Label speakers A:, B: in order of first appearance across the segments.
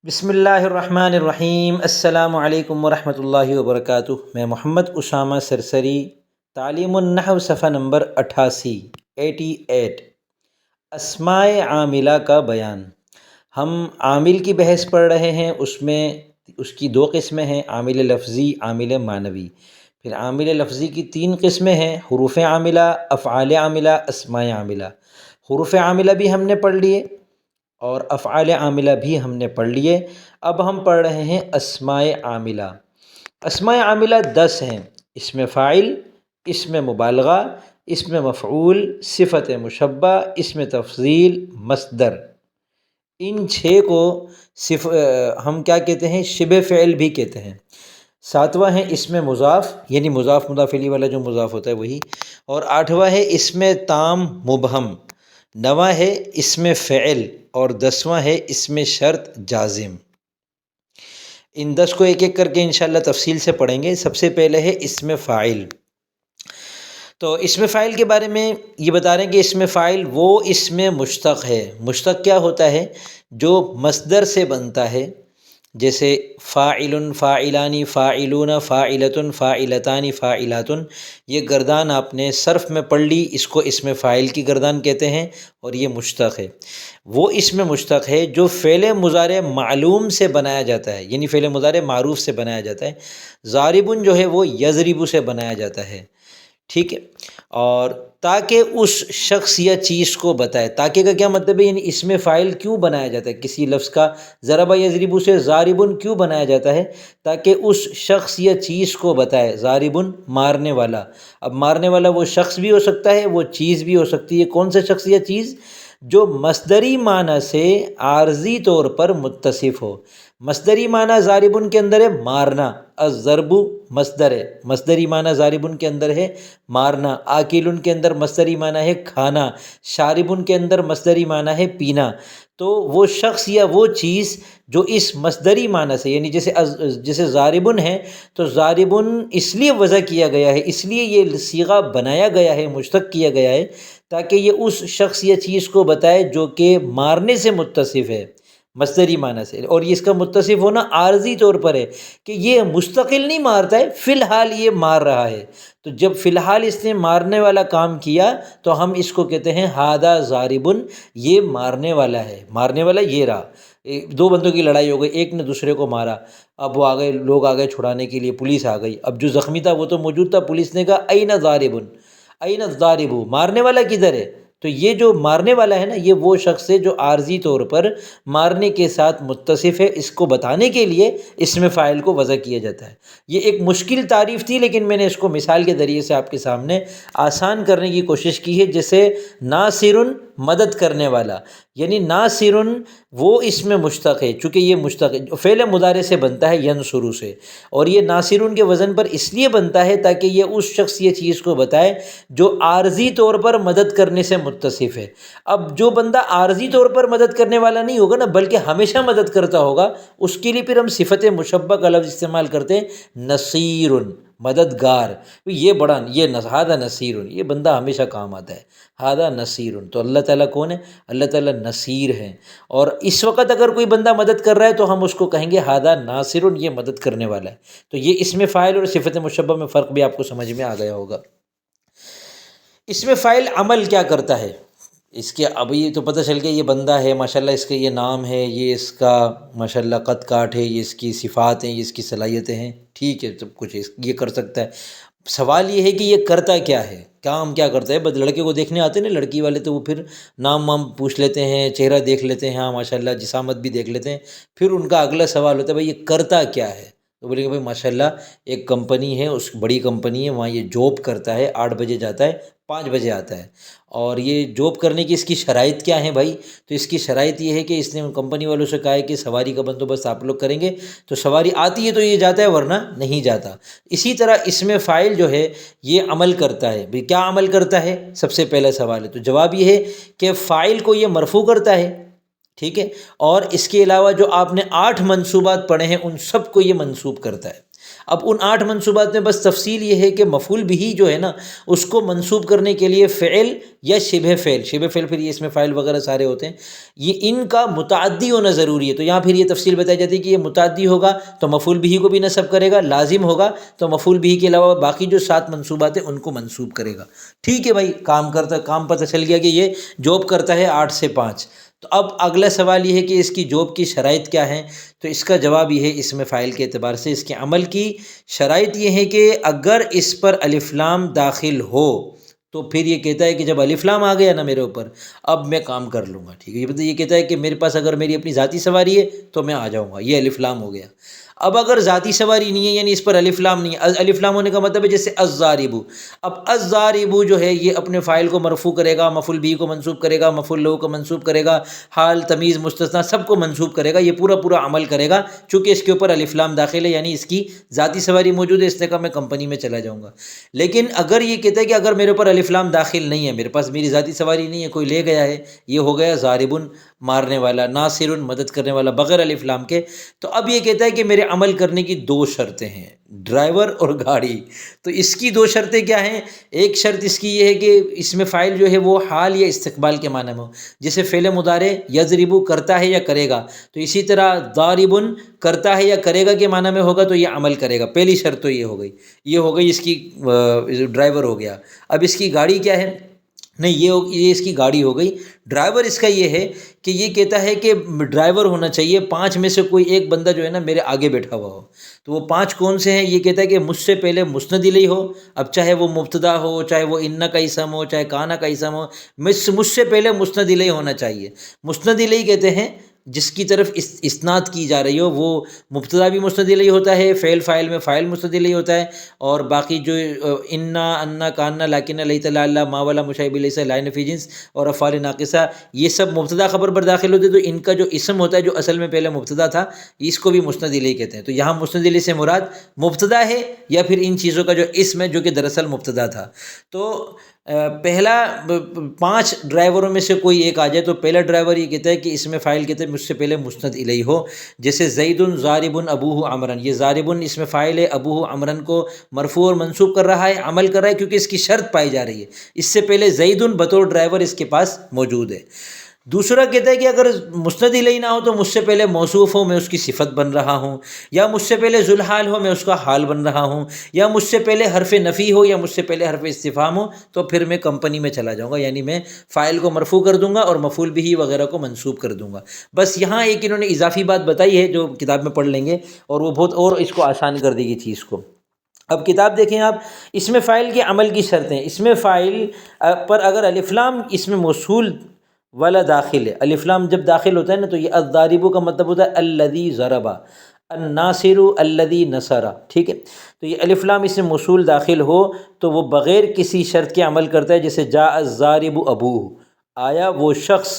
A: بسم اللہ الرحمن الرحیم۔ السلام علیکم ورحمۃ اللہ وبرکاتہ۔ میں محمد اسامہ سرسری، تعلیم النحو صفحہ نمبر 88 اسماء عاملہ کا بیان۔ ہم عامل کی بحث پڑھ رہے ہیں، اس کی دو قسمیں ہیں، عامل لفظی، عامل معنوی۔ پھر عامل لفظی کی تین قسمیں ہیں، حروف عاملہ، افعال عاملہ، اسماء عاملہ۔ حروف عاملہ بھی ہم نے پڑھ لیے اور افعال عاملہ بھی ہم نے پڑھ لیے۔ اب ہم پڑھ رہے ہیں اسماء عاملہ۔ اسماء عاملہ 10 ہیں: اسم فاعل، اسم مبالغہ، اسم مفعول، صفت مشبہ، اسم تفضیل، مصدر۔ ان 6 کو ہم کیا کہتے ہیں؟ شبہ فعل بھی کہتے ہیں۔ 7واں ہے اسم مضاف، یعنی مضاف مضاف الیہ والا جو مضاف ہوتا ہے وہی، اور 8واں ہے اسم تام مبہم، 9واں ہے اسم فعل، اور 10واں ہے اسم شرط جازم۔ ان 10 کو ایک ایک کر کے انشاءاللہ تفصیل سے پڑھیں گے۔ سب سے پہلے ہے اسم فاعل۔ تو اسم فاعل کے بارے میں یہ بتا رہے ہیں کہ اسم فاعل وہ اسم مشتق ہے۔ مشتق کیا ہوتا ہے؟ جو مصدر سے بنتا ہے، جیسے فاعل، فاعلان، فاعلون، فاعلۃ، فاعلتان، فاعلات۔ یہ گردان آپ نے صرف میں پڑھ لی، اس کو اسم فاعل کی گردان کہتے ہیں، اور یہ مشتق ہے۔ وہ اسم مشتق ہے جو فعل مضارع معلوم سے بنایا جاتا ہے، یعنی فعل مضارع معروف سے بنایا جاتا ہے۔ ضارب جو ہے وہ یضرب سے بنایا جاتا ہے، ٹھیک ہے؟ اور تاکہ اس شخص یا چیز کو بتائے۔ تاکہ کا کیا مطلب ہے؟ یعنی اسم فاعل کیوں بنایا جاتا ہے؟ کسی لفظ کا ضرب یضرب سے ضارب کیوں بنایا جاتا ہے؟ تاکہ اس شخص یا چیز کو بتائے۔ ضارب مارنے والا، اب مارنے والا وہ شخص بھی ہو سکتا ہے، وہ چیز بھی ہو سکتی ہے۔ کون سا شخص یا چیز؟ جو مصدری معنی سے عارضی طور پر متصف ہو۔ مصدری معنی ضاربن کے اندر ہے مارنا، الضرب مصدر ہے، مصدری معنی ضاربن کے اندر ہے مارنا۔ آکلن کے اندر مصدری معنی ہے کھانا، شاربن کے اندر مصدری معنی ہے پینا۔ تو وہ شخص یا وہ چیز جو اس مصدری معنی سے، یعنی جیسے ضاربن ہے، تو ضاربن اس لیے وضع کیا گیا ہے، اس لیے یہ صیغہ بنایا گیا ہے، مشتق کیا گیا ہے، تاکہ یہ اس شخص یا چیز کو بتائے جو کہ مارنے سے متصف ہے، مصدری معنی سے۔ اور یہ اس کا متصف ہونا عارضی طور پر ہے کہ یہ مستقل نہیں مارتا ہے، فی الحال یہ مار رہا ہے۔ تو جب فی الحال اس نے مارنے والا کام کیا تو ہم اس کو کہتے ہیں ھذا ضارب، یہ مارنے والا ہے۔ مارنے والا یہ رہا۔ دو بندوں کی لڑائی ہو گئی، ایک نے دوسرے کو مارا، اب وہ آگئے، لوگ آ گئے چھڑانے کے لیے، پولیس آ گئی۔ اب جو زخمی تھا وہ تو موجود تھا، پولیس نے کہا این ضارب، این الضارب، مارنے والا کدھر ہے؟ تو یہ جو مارنے والا ہے نا، یہ وہ شخص ہے جو عارضی طور پر مارنے کے ساتھ متصف ہے۔ اس کو بتانے کے لیے اسم فاعل کو وضع کیا جاتا ہے۔ یہ ایک مشکل تعریف تھی، لیکن میں نے اس کو مثال کے ذریعے سے آپ کے سامنے آسان کرنے کی کوشش کی ہے۔ جیسے ناصر، مدد کرنے والا، یعنی ناصر وہ اسم مشتق ہے، چونکہ یہ مشتق ہے، فعل مضارع سے بنتا ہے ینصر سے، اور یہ ناصر کے وزن پر اس لیے بنتا ہے تاکہ یہ اس شخص یہ چیز کو بتائے جو عارضی طور پر مدد کرنے سے متصف ہے۔ اب جو بندہ عارضی طور پر مدد کرنے والا نہیں ہوگا نا، بلکہ ہمیشہ مدد کرتا ہوگا، اس کے لیے پھر ہم صفت مشبہ کا لفظ استعمال کرتے ہیں، نصیر، مددگار۔ یہ ھذا نصیر، یہ بندہ ہمیشہ کام آتا ہے، ھذا نصیر۔ تو اللہ تعالیٰ کون ہے؟ اللہ تعالیٰ نصیر ہیں۔ اور اس وقت اگر کوئی بندہ مدد کر رہا ہے تو ہم اس کو کہیں گے ھذا ناصر، یہ مدد کرنے والا ہے۔ تو یہ اسم فاعل اور صفت مشبہ میں فرق بھی آپ کو سمجھ میں آ گیا ہوگا۔ اسم فاعل عمل کیا کرتا ہے؟ اس کے ابھی تو پتہ چل گیا یہ بندہ ہے، ماشاءاللہ اس کا یہ نام ہے، یہ اس کا ماشاءاللہ قد کاٹ ہے، یہ اس کی صفات ہیں، یہ اس کی صلاحیتیں ہیں، ٹھیک ہے، سب کچھ یہ کر سکتا ہے۔ سوال یہ ہے کہ یہ کرتا کیا ہے، کام کیا کرتا ہے؟ بس لڑکے کو دیکھنے آتے ہیں نا لڑکی والے، تو وہ پھر نام وام پوچھ لیتے ہیں، چہرہ دیکھ لیتے ہیں، ہاں ماشاءاللہ جسامت بھی دیکھ لیتے ہیں، پھر ان کا اگلا سوال ہوتا ہے بھائی یہ کرتا کیا ہے؟ تو بولے کہ بھائی ماشاءاللہ ایک کمپنی ہے، اس بڑی کمپنی ہے، وہاں یہ جاب کرتا ہے، 8 بجے جاتا ہے، 5 بجے آتا ہے۔ اور یہ جاب کرنے کی اس کی شرائط کیا ہیں بھائی؟ تو اس کی شرائط یہ ہے کہ اس نے کمپنی والوں سے کہا ہے کہ سواری کا بندوبست آپ لوگ کریں گے، تو سواری آتی ہے تو یہ جاتا ہے، ورنہ نہیں جاتا۔ اسی طرح اسم فاعل جو ہے یہ عمل کرتا ہے۔ بھائی کیا عمل کرتا ہے؟ سب سے پہلا سوال ہے، تو جواب یہ ہے کہ فاعل کو یہ مرفوع کرتا ہے، ٹھیک ہے، اور اس کے علاوہ جو آپ نے 8 منصوبات پڑھے ہیں ان سب کو یہ منصوب کرتا ہے۔ اب ان 8 منصوبات میں بس تفصیل یہ ہے کہ مفعول بھی جو ہے نا اس کو منصوب کرنے کے لیے فعل یا شبہ فعل پھر یہ اس میں فاعل وغیرہ سارے ہوتے ہیں، یہ ان کا متعدی ہونا ضروری ہے۔ تو یہاں پھر یہ تفصیل بتائی جاتی ہے کہ یہ متعدی ہوگا تو مفعول بھی کو بھی نصب کرے گا، لازم ہوگا تو مفعول بھی کے علاوہ باقی جو 7 منصوبات ہیں ان کو منصوب کرے گا۔ ٹھیک ہے بھائی، کام پتہ چل گیا کہ یہ جاب کرتا ہے 8 سے 5۔ تو اب اگلا سوال یہ ہے کہ اس کی جاب کی شرائط کیا ہیں؟ تو اس کا جواب یہ ہے اس میں فاعل کے اعتبار سے اس کے عمل کی شرائط یہ ہے کہ اگر اس پر الف لام داخل ہو تو پھر یہ کہتا ہے کہ جب الف لام آ گیا نا میرے اوپر، اب میں کام کر لوں گا۔ ٹھیک ہے، یہ کہتا ہے کہ میرے پاس اگر میری اپنی ذاتی سواری ہے تو میں آ جاؤں گا، یہ الف لام ہو گیا۔ اب اگر ذاتی سواری نہیں ہے یعنی اس پر الف لام نہیں ہے، الف لام ہونے کا مطلب ہے جیسے الضارب، اب الضارب جو ہے یہ اپنے فاعل کو مرفوع کرے گا، مفعول بھی کو منصوب کرے گا، مفعول له کو منصوب کرے گا، حال تمیز مستثنیٰ سب کو منصوب کرے گا، یہ پورا عمل کرے گا چونکہ اس کے اوپر الف لام داخل ہے، یعنی اس کی ذاتی سواری موجود ہے، اس نے کہا میں کمپنی میں چلا جاؤں گا۔ لیکن اگر یہ کہتا ہے کہ اگر میرے اوپر الف لام داخل نہیں ہے، میرے پاس میری ذاتی سواری نہیں ہے، کوئی لے گیا ہے، یہ ہو گیا ضارب مارنے والا، ناصر مدد کرنے والا بغیر الف لام کے، تو اب یہ کہتا ہے کہ میرے عمل کرنے کی 2 شرطیں ہیں، ڈرائیور اور گاڑی۔ تو اس کی 2 شرطیں کیا ہیں؟ ایک شرط اس کی یہ ہے کہ اس میں فاعل جو ہے وہ حال یا استقبال کے معنی میں ہو، جیسے فعل مضارع یضرب کرتا ہے یا کرے گا، تو اسی طرح ضارب کرتا ہے یا کرے گا کے معنی میں ہوگا تو یہ عمل کرے گا۔ پہلی شرط تو یہ ہو گئی اس کی ڈرائیور ہو گیا۔ اب اس کی گاڑی کیا ہے؟ نہیں، یہ اس کی گاڑی ہو گئی۔ ڈرائیور اس کا یہ ہے کہ یہ کہتا ہے کہ ڈرائیور ہونا چاہیے 5 میں سے کوئی ایک بندہ جو ہے نا میرے آگے بیٹھا ہوا ہو۔ تو وہ 5 کون سے ہیں؟ یہ کہتا ہے کہ مجھ سے پہلے مسند الیہ ہو، اب چاہے وہ مبتدا ہو، چاہے وہ ان کا اسم ہو، چاہے کانا کا اسم ہو، مجھ سے پہلے مسند الیہ ہونا چاہیے۔ مسند الیہ کہتے ہیں جس کی طرف اسناد کی جا رہی ہو، وہ مبتدا بھی مسند الیہ ہوتا ہے، فعل فاعل میں فاعل مسند الیہ ہوتا ہے، اور باقی جو انا کانا لیکن لیت لا ما والا مشابہ لیس لائن فی جنس اور افعال ناقصہ یہ سب مبتدا خبر پر داخل ہوتے، تو ان کا جو اسم ہوتا ہے جو اصل میں پہلے مبتدا تھا اس کو بھی مسند الیہ کہتے ہیں۔ تو یہاں مسند الیہ سے مراد مبتدا ہے یا پھر ان چیزوں کا جو اسم ہے جو کہ دراصل مبتدا تھا۔ تو پہلا 5 ڈرائیوروں میں سے کوئی ایک آ جائے تو پہلا ڈرائیور یہ کہتا ہے کہ اس میں فاعل کہتے ہیں مجھ سے پہلے مسند الیہ ہو، جیسے زید ضارب ابوہ عمرن، یہ ضارب اس میں فاعل ہے، ابوہ عمرن کو مرفوع اور منصوب کر رہا ہے، عمل کر رہا ہے کیونکہ اس کی شرط پائی جا رہی ہے، اس سے پہلے زید بطور ڈرائیور اس کے پاس موجود ہے۔ دوسرا کہتا ہے کہ اگر مسند الیہ نہ ہو تو مجھ سے پہلے موصوف ہو، میں اس کی صفت بن رہا ہوں، یا مجھ سے پہلے ذوالحال ہو، میں اس کا حال بن رہا ہوں، یا مجھ سے پہلے حرف نفی ہو یا مجھ سے پہلے حرف استفہام ہو، تو پھر میں کمپنی میں چلا جاؤں گا، یعنی میں فاعل کو مرفوع کر دوں گا اور مفعول بھی وغیرہ کو منصوب کر دوں گا۔ بس یہاں ایک انہوں نے اضافی بات بتائی ہے جو کتاب میں پڑھ لیں گے، اور وہ بہت اور اس کو آسان کر دے گی چیز کو۔ اب کتاب دیکھیں آپ، اس میں فاعل کے عمل کی شرطیں، اس میں فاعل پر اگر الف لام اس میں موصول والا داخل ہے، الف لام جب داخل ہوتا ہے نا تو یہ الضارب کا مطلب ہوتا ہے الذی ضرب، الناصر الذی نصر، ٹھیک ہے۔ تو یہ الف لام اس میں موصول داخل ہو تو وہ بغیر کسی شرط کے عمل کرتا ہے، جیسے جاء الضارب ابوہ، آیا وہ شخص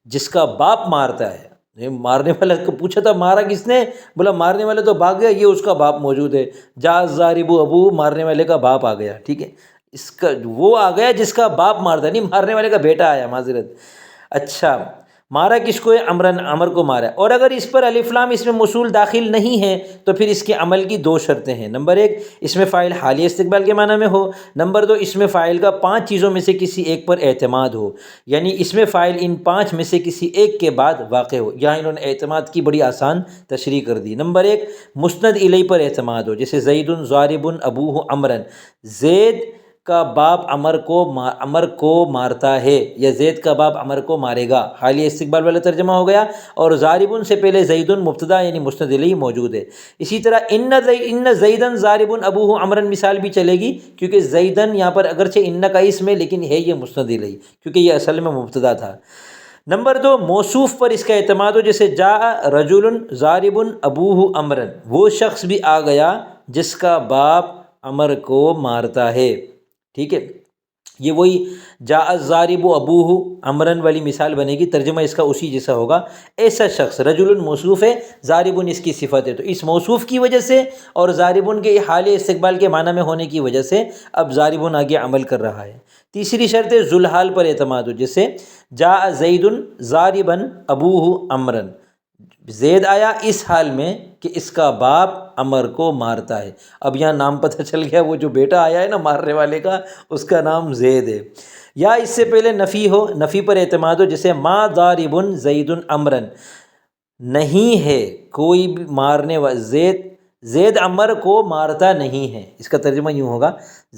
A: جس کا باپ مارتا ہے۔ مارنے والا کو پوچھا تھا مارا کس نے، بولا مارنے والا تو بھاگ گیا، یہ اس کا باپ موجود ہے، جاء الضارب ابوہ، مارنے والے کا باپ آ گیا، ٹھیک ہے۔ اس کا وہ آ گیا جس کا باپ مارتا ہے، نہیں مارنے والے کا بیٹا آیا، معذرت۔ اچھا، مارا کس کو ہے؟ عمر کو مارا۔ اور اگر اس پر الف لام اس میں موصول داخل نہیں ہے تو پھر اس کے عمل کی 2 شرطیں ہیں۔ نمبر 1، اس میں فاعل حالی استقبال کے معنی میں ہو۔ نمبر 2، اس میں فاعل کا 5 چیزوں میں سے کسی ایک پر اعتماد ہو، یعنی اس میں فاعل ان 5 میں سے کسی ایک کے بعد واقع ہو۔ یہاں انہوں نے اعتماد کی بڑی آسان تشریح کر دی۔ نمبر 1، مسند الیہ پر اعتماد ہو، جیسے زید ضارب ابوہ عمرن، زید کا باپ عمر کو مارتا ہے، یا زید کا باپ عمر کو مارے گا، حالیہ استقبال والا ترجمہ ہو گیا، اور ضارب سے پہلے زید مبتدا یعنی مسند الیہ موجود ہے۔ اسی طرح ان زیدن ضارب ابوہ عمرن مثال بھی چلے گی، کیونکہ زیدن یہاں پر اگرچہ ان کا اسم ہے لیکن ہے یہ مسند الیہ کیونکہ یہ اصل میں مبتدا تھا۔ نمبر 2، موصوف پر اس کا اعتماد ہو، جیسے جاء رجل ضارب ابوہ عمرن، وہ شخص بھی آ گیا جس کا باپ عمر کو مارتا ہے، ٹھیک ہے۔ یہ وہی جاء الضارب ابوہ عمرن والی مثال بنے گی، ترجمہ اس کا اسی جیسا ہوگا۔ ایسا شخص، رجل موصوف ہے، ضارب اس کی صفت ہے، تو اس موصوف کی وجہ سے اور ضارب کے حال استقبال کے معنی میں ہونے کی وجہ سے اب ضارب آگے عمل کر رہا ہے۔ تیسری شرط ہے ذوالحال پر اعتماد ہو، جیسے جاء زید ضاربا ابوہ عمرن، زید آیا اس حال میں کہ اس کا باپ عمر کو مارتا ہے۔ اب یہاں نام پتہ چل گیا، وہ جو بیٹا آیا ہے نا مارنے والے کا، اس کا نام زید ہے۔ یا اس سے پہلے نفی ہو، نفی پر اعتماد ہو، جیسے ما ضارب زید امرا، نہیں ہے کوئی بھی مارنے والا، زید عمر کو مارتا نہیں ہے۔ اس کا ترجمہ یوں ہوگا،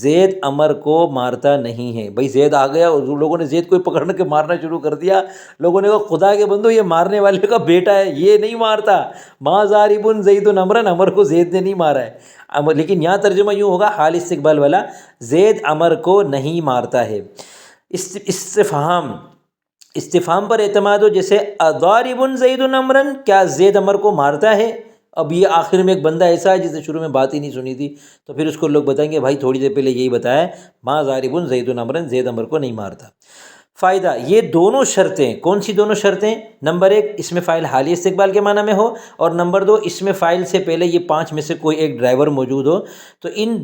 A: زید عمر کو مارتا نہیں ہے۔ بھئی زید آ گیا اور لوگوں نے زید کو پکڑ کے مارنا شروع کر دیا، لوگوں نے کہا خدا کے بندو یہ مارنے والے کا بیٹا ہے، یہ نہیں مارتا۔ ما ضارب زید امرا، عمر کو زید نے نہیں مارا ہے۔ لیکن یہاں ترجمہ یوں ہوگا حال استقبال والا، زید عمر کو نہیں مارتا ہے۔ استفہام پر اعتماد ہو، جیسے اضارب زید امرا، کیا زید عمر کو مارتا ہے؟ اب یہ آخر میں ایک بندہ ایسا ہے جس نے شروع میں بات ہی نہیں سنی تھی، تو پھر اس کو لوگ بتائیں گے بھائی تھوڑی دیر پہلے یہی بتایا ہے، ما ضارب زید امرا، زید عمر کو نہیں مارتا۔ فائدہ، یہ دونوں شرطیں، کون سی دونوں شرطیں؟ نمبر ایک، اس میں فاعل حالی استقبال کے معنی میں ہو، اور نمبر دو، اس میں فاعل سے پہلے یہ 5 میں سے کوئی ایک ڈرائیور موجود ہو۔ تو یہ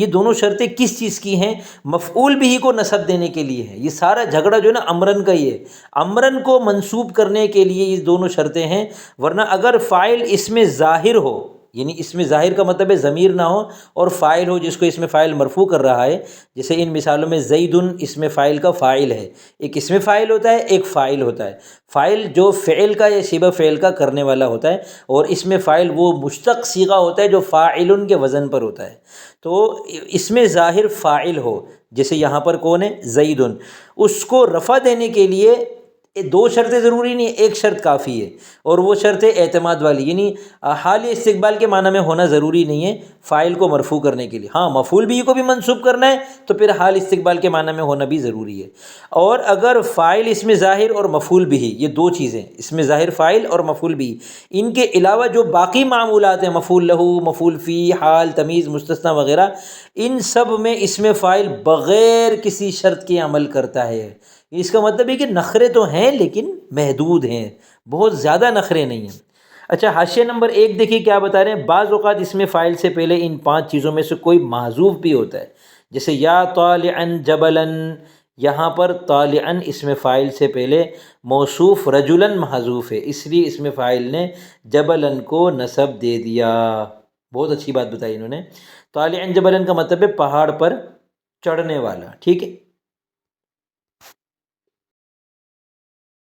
A: دونوں شرطیں کس چیز کی ہیں؟ مفعول بھی کو نسب دینے کے لیے ہے۔ یہ سارا جھگڑا جو ہے نا امرن کا ہی ہے، امرن کو منسوب کرنے کے لیے یہ دونوں شرطیں ہیں۔ ورنہ اگر فاعل اس میں ظاہر ہو، یعنی اس میں ظاہر کا مطلب ہے ضمیر نہ ہو اور فاعل ہو جس کو اس میں فاعل مرفوع کر رہا ہے، جیسے ان مثالوں میں زید اس میں فاعل کا فاعل ہے، ایک اس میں فاعل ہوتا ہے، ایک فاعل ہوتا ہے۔ فاعل جو فعل کا یا شبہ فعل کا کرنے والا ہوتا ہے، اور اس میں فاعل وہ مشتق صیغہ ہوتا ہے جو فاعل کے وزن پر ہوتا ہے۔ تو اس میں ظاہر فاعل ہو، جیسے یہاں پر کون ہے؟ زید، اس کو رفع دینے کے لیے دو شرطیں ضروری نہیں، ایک شرط کافی ہے، اور وہ شرط ہے اعتماد والی، یعنی حال استقبال کے معنی میں ہونا ضروری نہیں ہے فاعل کو مرفوع کرنے کے لیے۔ ہاں مفعول بھی کو بھی منصوب کرنا ہے تو پھر حال استقبال کے معنی میں ہونا بھی ضروری ہے۔ اور اگر فاعل اس میں ظاہر اور مفعول بھی، یہ دو چیزیں، اس میں ظاہر فاعل اور مفعول بھی، ان کے علاوہ جو باقی معمولات ہیں، مفعول لہو، مفعول فی، حال، تمیز، مستثنی وغیرہ، ان سب میں اس میں فاعل بغیر کسی شرط کے عمل کرتا ہے۔ اس کا مطلب ہے کہ نخرے تو ہیں لیکن محدود ہیں، بہت زیادہ نخرے نہیں ہیں۔ اچھا حاشیہ نمبر 1 دیکھیے کیا بتا رہے ہیں، بعض اوقات اس میں فاعل سے پہلے ان 5 چیزوں میں سے کوئی محذوف بھی ہوتا ہے، جیسے یا طالعا جبلا، یہاں پر طالعا اس میں فاعل سے پہلے موصوف رجلا محذوف ہے، اس لیے اس میں فاعل نے جبلا کو نصب دے دیا۔ بہت اچھی بات بتائی انہوں نے۔ طالعا جبلا کا مطلب ہے پہاڑ پر چڑھنے والا، ٹھیک ہے۔